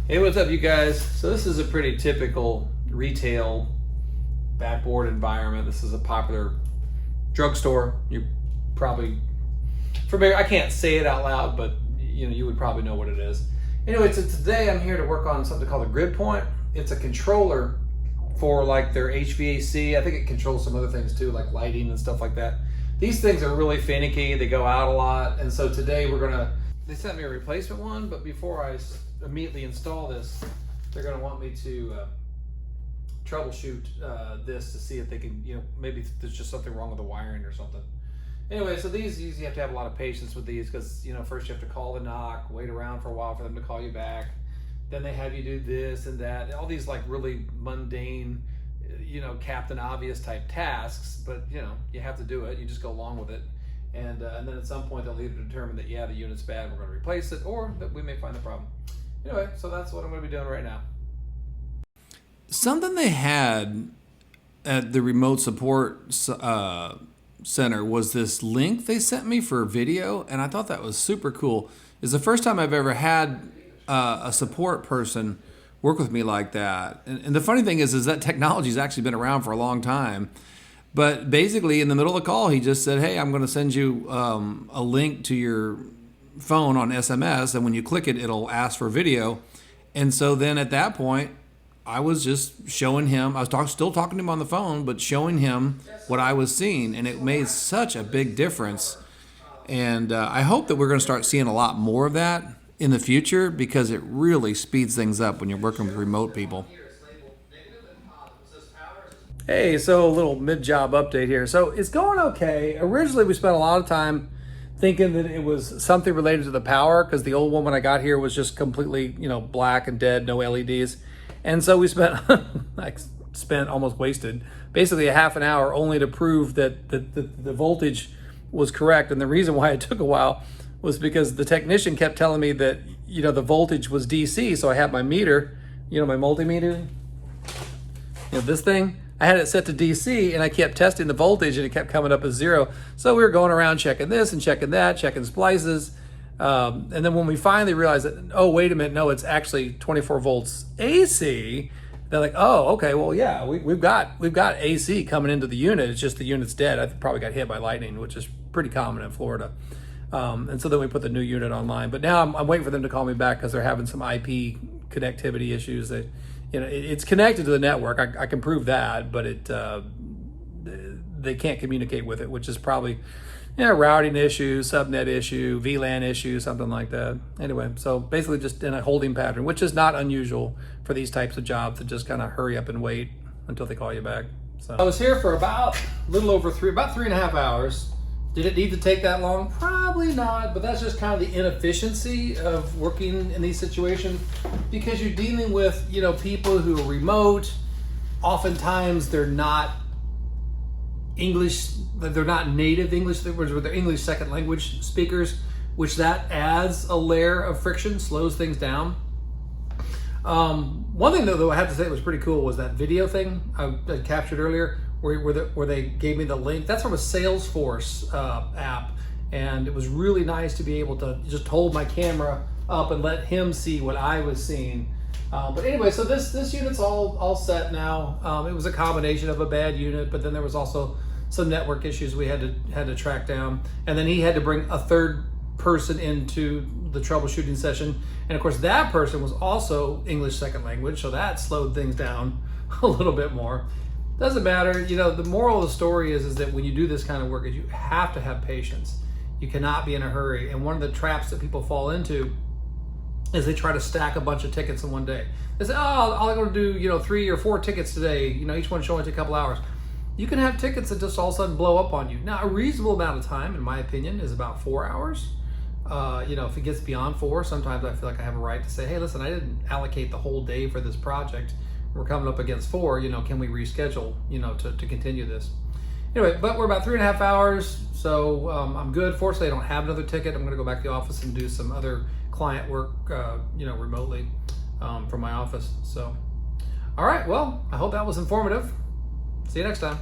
Hey, what's up, you guys? So this is a pretty typical retail backboard environment. This is a popular drugstore. You're probably familiar. I can't say it out loud, but you would probably know what it is. Anyway, so today I'm here to work on something called a grid point. It's a controller for like their HVAC. I think it controls some other things too, like lighting and stuff like that. These things are really finicky. They go out a lot, and so today they sent me a replacement one, but before I immediately install this, they're going to want me to troubleshoot this to see if they can, maybe there's just something wrong with the wiring or something. Anyway, so these you have to have a lot of patience with these because first you have to call the knock, wait around for a while for them to call you back, then they have you do this and that, all these like really mundane, Captain Obvious type tasks, but you have to do it. You just go along with it. And then at some point they'll either determine that, yeah, the unit's bad, we're going to replace it, or that we may find the problem. Anyway, so that's what I'm going to be doing right now. Something they had at the remote support center was this link they sent me for video, and I thought that was super cool. It's the first time I've ever had a support person work with me like that. And the funny thing is that technology's actually been around for a long time. But basically, in the middle of the call, he just said, hey, I'm going to send you a link to your phone on SMS, and when you click it, it'll ask for video. And so then at that point, I was just showing him, I was still talking to him on the phone, but showing him what I was seeing, and it made such a big difference. And I hope that we're going to start seeing a lot more of that in the future, because it really speeds things up when you're working with remote people. Hey, so a little mid-job update here. So it's going okay. Originally, we spent a lot of time thinking that it was something related to the power, because the old one when I got here was just completely, black and dead, no LEDs. And so we spent, almost wasted, basically a half an hour only to prove that the voltage was correct. And the reason why it took a while was because the technician kept telling me that, the voltage was DC. So I had my meter, my multimeter, this thing. I had it set to DC, and I kept testing the voltage, and it kept coming up as 0. So we were going around checking this and checking that, checking splices. And then when we finally realized that, oh, wait a minute, no, it's actually 24 volts AC, they're like, oh, okay, well, yeah, we've got AC coming into the unit. It's just the unit's dead. I probably got hit by lightning, which is pretty common in Florida. And so then we put the new unit online. But now I'm waiting for them to call me back because they're having some IP connectivity issues. It's connected to the network. I can prove that, but they can't communicate with it, which is probably routing issue, subnet issue, VLAN issue, something like that. Anyway, so basically just in a holding pattern, which is not unusual for these types of jobs to just kind of hurry up and wait until they call you back. So I was here for about a little over about 3.5 hours. Did it need to take that long? Probably not, but that's just kind of the inefficiency of working in these situations, because you're dealing with, people who are remote. Oftentimes they're not English, they're not native English, they're English second language speakers, which that adds a layer of friction, slows things down. One thing though I have to say was pretty cool was that video thing I captured earlier, where they gave me the link. That's from a Salesforce app, and it was really nice to be able to just hold my camera up and let him see what I was seeing. But anyway, so this unit's all set now. It was a combination of a bad unit, but then there was also some network issues we had to track down, and then he had to bring a third person into the troubleshooting session, and of course that person was also English second language, so that slowed things down a little bit more. Doesn't matter. The moral of the story is that when you do this kind of work, is you have to have patience. You cannot be in a hurry. And one of the traps that people fall into is they try to stack a bunch of tickets in one day. They say, oh, I'm going to do 3 or 4 tickets today. Each one should only take a couple hours. You can have tickets that just all of a sudden blow up on you. Now, a reasonable amount of time, in my opinion, is about 4 hours. If it gets beyond 4, sometimes I feel like I have a right to say, hey, listen, I didn't allocate the whole day for this project. We're coming up against 4, can we reschedule, to continue this? Anyway, but we're about 3.5 hours, so I'm good. Fortunately, I don't have another ticket. I'm gonna go back to the office and do some other client work, remotely from my office. So, all right, well, I hope that was informative. See you next time.